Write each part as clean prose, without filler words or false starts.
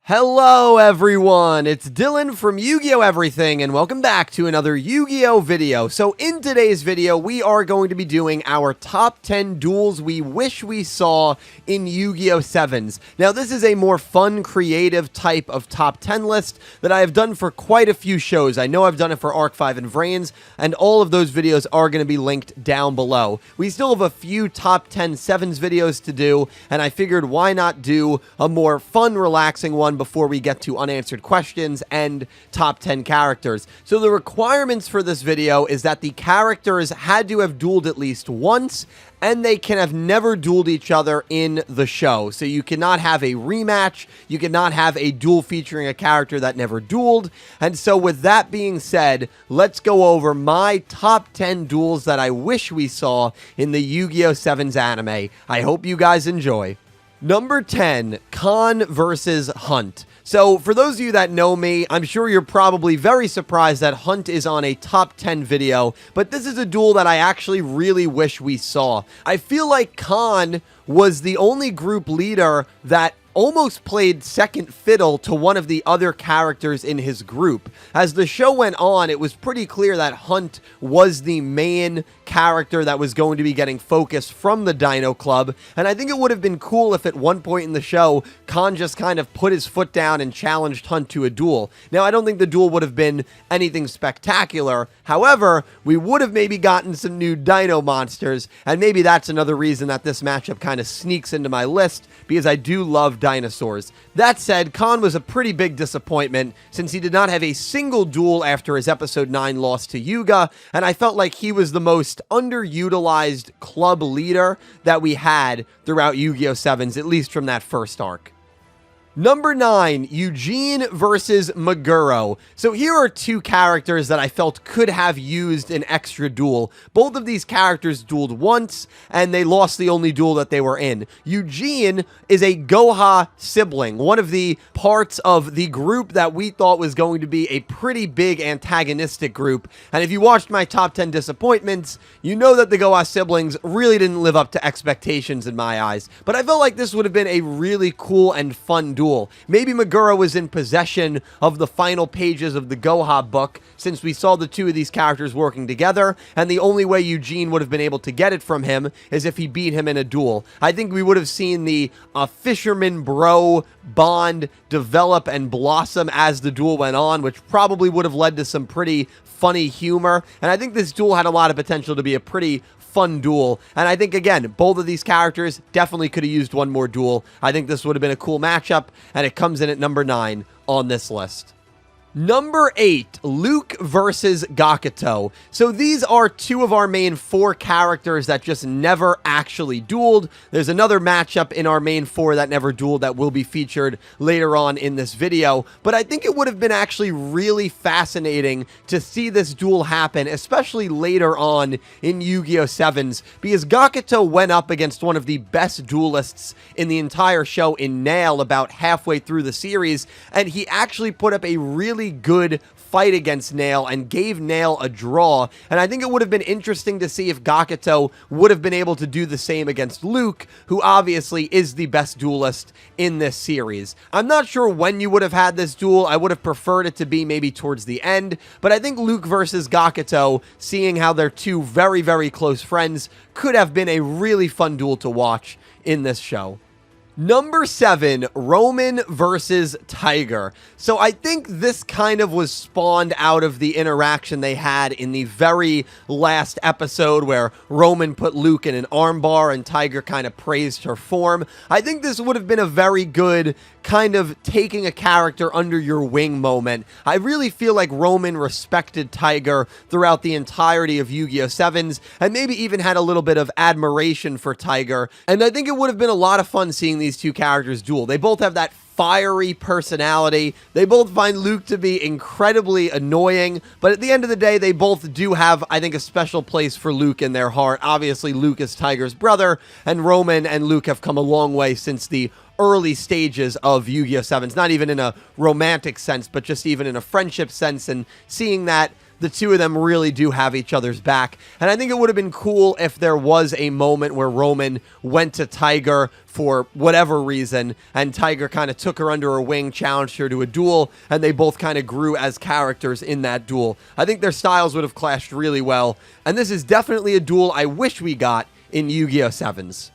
Hello everyone, it's Dylan from Yu-Gi-Oh! Everything, and welcome back to another Yu-Gi-Oh! Video. So in today's video, we are going to be doing our top 10 duels we wish we saw in Yu-Gi-Oh! 7s. Now this is a more fun, creative type of top 10 list that I have done for quite a few shows. I know I've done it for Arc 5 and Vrains, and all of those videos are going to be linked down below. We still have a few top 10 7s videos to do, and I figured why not do a more fun, relaxing one before we get to unanswered questions and top 10 characters. So the requirements for this video is that the characters had to have dueled at least once, and they can have never dueled each other in the show. So you cannot have a rematch, you cannot have a duel featuring a character that never dueled. And so with that being said, let's go over my top 10 duels that I wish we saw in the Yu-Gi-Oh! 7's anime. I hope you guys enjoy. Number 10, Khan versus Hunt. So, for those of you that know me, I'm sure you're probably very surprised that Hunt is on a top 10 video, but this is a duel that I actually really wish we saw. I feel like Khan was the only group leader that almost played second fiddle to one of the other characters in his group. As the show went on, it was pretty clear that Hunt was the main character that was going to be getting focus from the Dino Club, and I think it would have been cool if at one point in the show, Khan just kind of put his foot down and challenged Hunt to a duel. Now, I don't think the duel would have been anything spectacular. However, we would have maybe gotten some new Dino monsters, and maybe that's another reason that this matchup kind of sneaks into my list, because I do love dinosaurs. That said, Khan was a pretty big disappointment since he did not have a single duel after his episode 9 loss to Yugioh, and I felt like he was the most underutilized club leader that we had throughout Yu-Gi-Oh! 7s, at least from that first arc. Number 9, Eugene versus Meguro. So here are two characters that I felt could have used an extra duel. Both of these characters dueled once, and they lost the only duel that they were in. Eugene is a Goha sibling, one of the parts of the group that we thought was going to be a pretty big antagonistic group. And if you watched my top 10 disappointments, you know that the Goha siblings really didn't live up to expectations in my eyes. But I felt like this would have been a really cool and fun duel. Maybe Meguro was in possession of the final pages of the Goha book, since we saw the two of these characters working together, and the only way Eugene would have been able to get it from him is if he beat him in a duel. I think we would have seen the fisherman bro bond develop and blossom as the duel went on, which probably would have led to some pretty funny humor, and I think this duel had a lot of potential to be a pretty fun duel, and I think, again, both of these characters definitely could have used one more duel. I think this would have been a cool matchup, and it comes in at number 9 on this list. Number 8, Luke versus Gakuto. So these are two of our main 4 characters that just never actually dueled. There's another matchup in our main 4 that never dueled that will be featured later on in this video, but I think it would have been actually really fascinating to see this duel happen, especially later on in Yu-Gi-Oh! 7s, because Gakuto went up against one of the best duelists in the entire show in Nail about halfway through the series, and he actually put up a really good fight against Nail and gave Nail a draw, and I think it would have been interesting to see if Gakuto would have been able to do the same against Luke, who obviously is the best duelist in this series. I'm not sure when you would have had this duel. I would have preferred it to be maybe towards the end, but I think Luke versus Gakuto, seeing how they're two very, very close friends, could have been a really fun duel to watch in this show. Number 7, Roman versus Tiger. So I think this kind of was spawned out of the interaction they had in the very last episode where Roman put Luke in an armbar and Tiger kind of praised her form. I think this would have been a very good kind of taking a character under your wing moment. I really feel like Roman respected Tiger throughout the entirety of Yu-Gi-Oh! 7s, and maybe even had a little bit of admiration for Tiger, and I think it would have been a lot of fun seeing these two characters duel. They both have that fiery personality. They both find Luke to be incredibly annoying, but at the end of the day, they both do have, I think, a special place for Luke in their heart. Obviously, Luke is Tiger's brother, and Roman and Luke have come a long way since the early stages of Yu-Gi-Oh! 7s, not even in a romantic sense, but just even in a friendship sense, and seeing that the two of them really do have each other's back. And I think it would have been cool if there was a moment where Roman went to Tiger for whatever reason, and Tiger kind of took her under her wing, challenged her to a duel, and they both kind of grew as characters in that duel. I think their styles would have clashed really well, and this is definitely a duel I wish we got in Yu-Gi-Oh! 7s.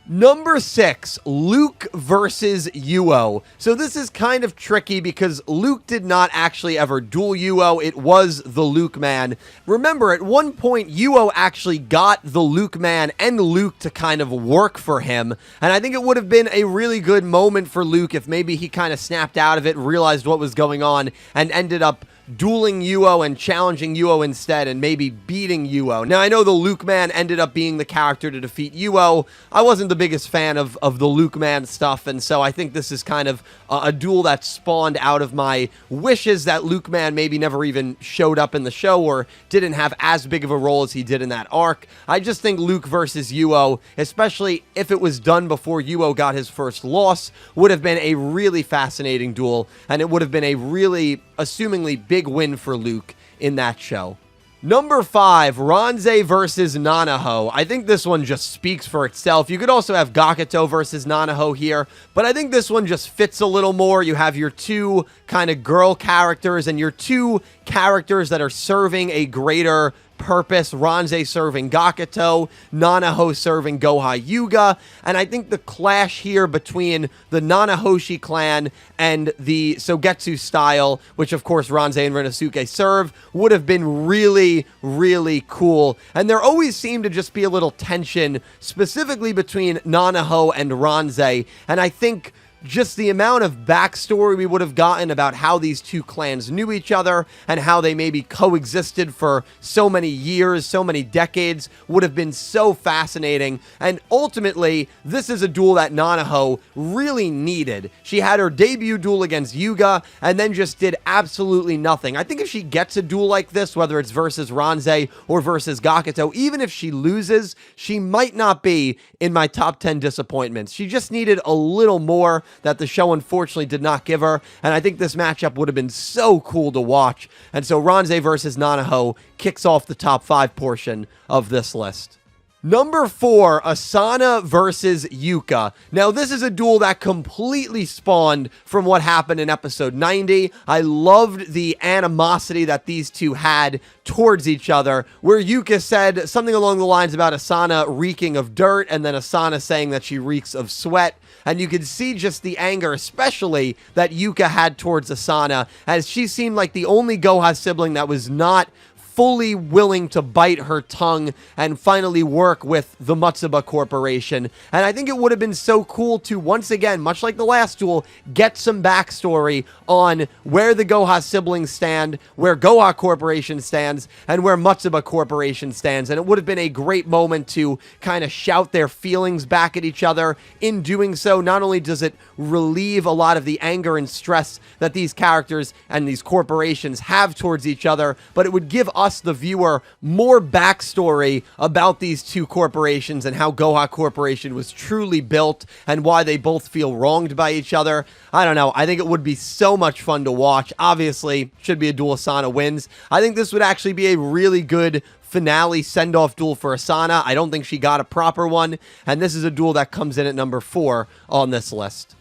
Number 6, Luke versus Yugioh. So this is kind of tricky because Luke did not actually ever duel Yugioh. It was the Luke man. Remember, at one point, Yugioh actually got the Luke man and Luke to kind of work for him. And I think it would have been a really good moment for Luke if maybe he kind of snapped out of it, realized what was going on, and ended up dueling Yugioh and challenging Yugioh instead and maybe beating Yugioh. Now, I know the Luke man ended up being the character to defeat Yugioh. I wasn't the biggest fan of the Luke man stuff, and so I think this is kind of a duel that spawned out of my wishes that Luke man maybe never even showed up in the show or didn't have as big of a role as he did in that arc. I just think Luke versus Yugioh, especially if it was done before Yugioh got his first loss, would have been a really fascinating duel, and it would have been a really, assumingly, big win for Luke in that show. Number 5, Ronze versus Nanaho. I think this one just speaks for itself. You could also have Gakuto versus Nanaho here, but I think this one just fits a little more. You have your two kind of girl characters and your two characters that are serving a greater purpose. Ronze serving Gakuto, Nanaho serving Goha Yuga, and I think the clash here between the Nanahoshi clan and the Sogetsu style, which of course Ronze and Renosuke serve, would have been really, really cool. And there always seemed to just be a little tension, specifically between Nanaho and Ronze, and I think just the amount of backstory we would have gotten about how these two clans knew each other and how they maybe coexisted for so many years, so many decades, would have been so fascinating. And ultimately, this is a duel that Nanaho really needed. She had her debut duel against Yuga and then just did absolutely nothing. I think if she gets a duel like this, whether it's versus Ronze or versus Gakuto, even if she loses, she might not be in my top 10 disappointments. She just needed a little more that the show unfortunately did not give her, and I think this matchup would have been so cool to watch. And so Ronze versus Nanaho kicks off the top 5 portion of this list. Number 4, Asana versus Yuka. Now, this is a duel that completely spawned from what happened in episode 90. I loved the animosity that these two had towards each other, where Yuka said something along the lines about Asana reeking of dirt, and then Asana saying that she reeks of sweat. And you could see just the anger, especially that Yuka had towards Asana, as she seemed like the only Goha sibling that was not fully willing to bite her tongue and finally work with the Matsuba Corporation. And I think it would have been so cool to, once again, much like the last duel, get some backstory on where the Goha siblings stand, where Goha Corporation stands, and where Matsuba Corporation stands. And it would have been a great moment to kind of shout their feelings back at each other. In doing so, not only does it relieve a lot of the anger and stress that these characters and these corporations have towards each other, but it would give us, the viewer, more backstory about these two corporations and how Goha Corporation was truly built and why they both feel wronged by each other. I don't know. I think it would be so much fun to watch. Obviously, should be a duel Asana wins. I think this would actually be a really good finale send-off duel for Asana. I don't think she got a proper one, and this is a duel that comes in at number 4 on this list.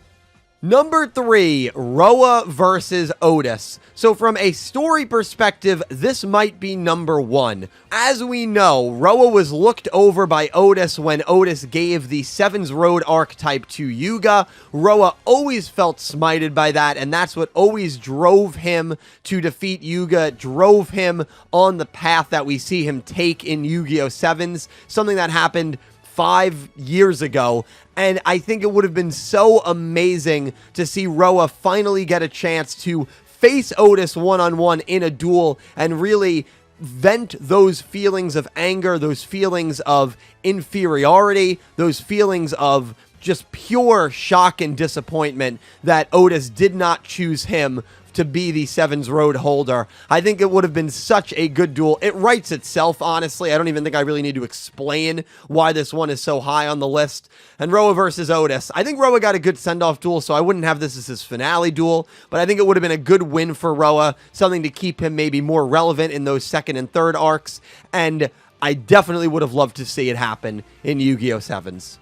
Number 3, Roa versus Otis. So from a story perspective, this might be number 1. As we know, Roa was looked over by Otis when Otis gave the Seven's Road archetype to Yuga. Roa always felt smited by that, and that's what always drove him to defeat Yuga, drove him on the path that we see him take in Yu-Gi-Oh! 7s, something that happened 5 years ago. And I think it would have been so amazing to see Roa finally get a chance to face Otis one-on-one in a duel and really vent those feelings of anger, those feelings of inferiority, those feelings of just pure shock and disappointment that Otis did not choose him to be the Sevens Road holder. I think it would have been such a good duel. It writes itself, honestly. I don't even think I really need to explain why this one is so high on the list. And Roa versus Otis. I think Roa got a good send-off duel, so I wouldn't have this as his finale duel, but I think it would have been a good win for Roa, something to keep him maybe more relevant in those second and third arcs, and I definitely would have loved to see it happen in Yu-Gi-Oh! Sevens.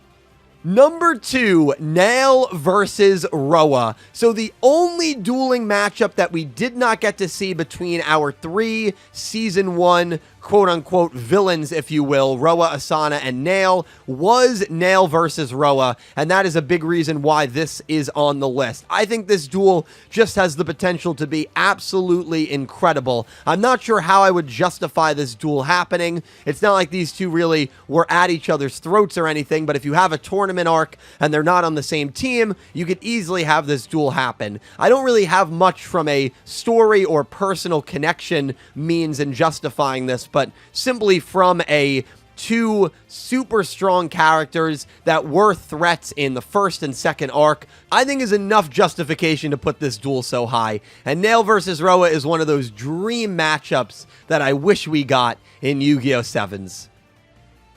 Number 2, Nail versus Roa. So the only dueling matchup that we did not get to see between our 3 Season 1 quote-unquote villains, if you will, Roa, Asana, and Nail, was Nail versus Roa, and that is a big reason why this is on the list. I think this duel just has the potential to be absolutely incredible. I'm not sure how I would justify this duel happening. It's not like these two really were at each other's throats or anything, but if you have a tournament arc and they're not on the same team, you could easily have this duel happen. I don't really have much from a story or personal connection means in justifying this, but simply from a 2 super strong characters that were threats in the first and second arc, I think is enough justification to put this duel so high. And Nail versus Roa is one of those dream matchups that I wish we got in Yu-Gi-Oh! Sevens.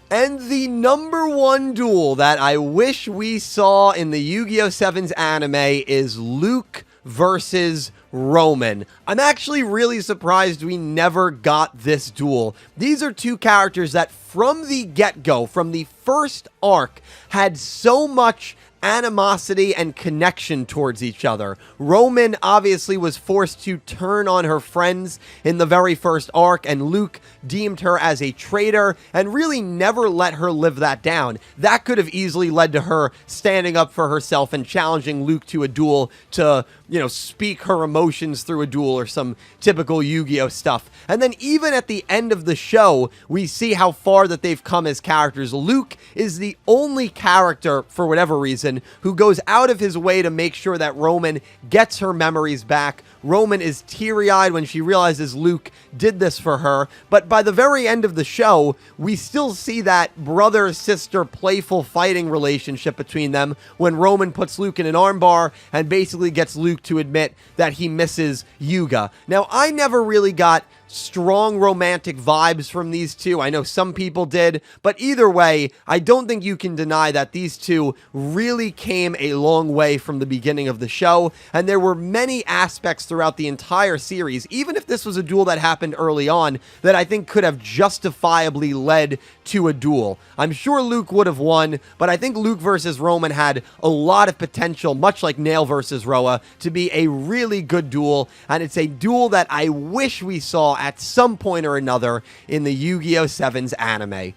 And the number 1 duel that I wish we saw in the Yu-Gi-Oh! Sevens anime is Luke versus Roman. I'm actually really surprised we never got this duel. These are 2 characters that from the get-go, from the first arc, had so much animosity and connection towards each other. Roman obviously was forced to turn on her friends in the very first arc, and Luke deemed her as a traitor and really never let her live that down. That could have easily led to her standing up for herself and challenging Luke to a duel to, speak her emotions through a duel or some typical Yu-Gi-Oh! Stuff. And then even at the end of the show, we see how far that they've come as characters. Luke is the only character, for whatever reason, who goes out of his way to make sure that Roman gets her memories back. Roman is teary-eyed when she realizes Luke did this for her, but by the very end of the show, we still see that brother-sister playful fighting relationship between them when Roman puts Luke in an armbar and basically gets Luke to admit that he misses Yugioh. Now, I never really got strong romantic vibes from these two. I know some people did, but either way, I don't think you can deny that these two really came a long way from the beginning of the show, and there were many aspects throughout the entire series, even if this was a duel that happened early on, that I think could have justifiably led to a duel. I'm sure Luke would have won, but I think Luke versus Roman had a lot of potential, much like Nail versus Roa, to be a really good duel, and it's a duel that I wish we saw at some point or another in the Yu-Gi-Oh! Sevens anime.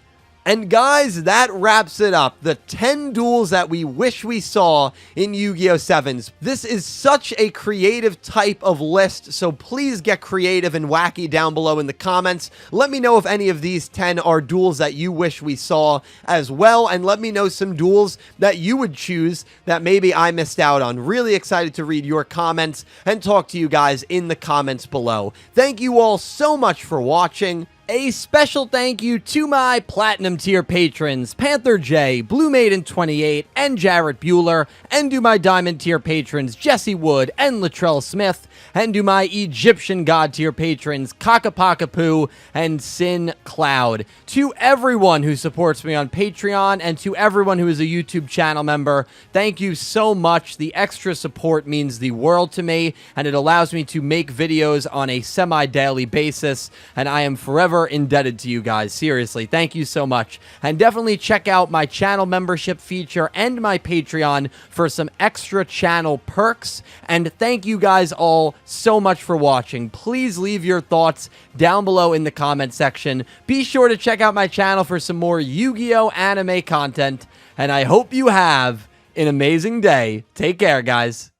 And guys, that wraps it up. The 10 duels that we wish we saw in Yu-Gi-Oh! Sevens. This is such a creative type of list, so please get creative and wacky down below in the comments. Let me know if any of these 10 are duels that you wish we saw as well, and let me know some duels that you would choose that maybe I missed out on. Really excited to read your comments and talk to you guys in the comments below. Thank you all so much for watching. A special thank you to my Platinum tier patrons, Panther J, Blue Maiden 28, and Jarrett Buller, and to my Diamond tier patrons, Jesse Wood and Latrell Smith, and to my Egyptian God tier patrons, Ccapacappuuu and Syn Cloud. To everyone who supports me on Patreon, and to everyone who is a YouTube channel member, thank you so much. The extra support means the world to me, and it allows me to make videos on a semi-daily basis, and I am forever indebted to you guys. Seriously, thank you so much. And definitely check out my channel membership feature and my Patreon for some extra channel perks. And thank you guys all so much for watching. Please leave your thoughts down below in the comment section. Be sure to check out my channel for some more Yu-Gi-Oh! Anime content. And I hope you have an amazing day. Take care, guys.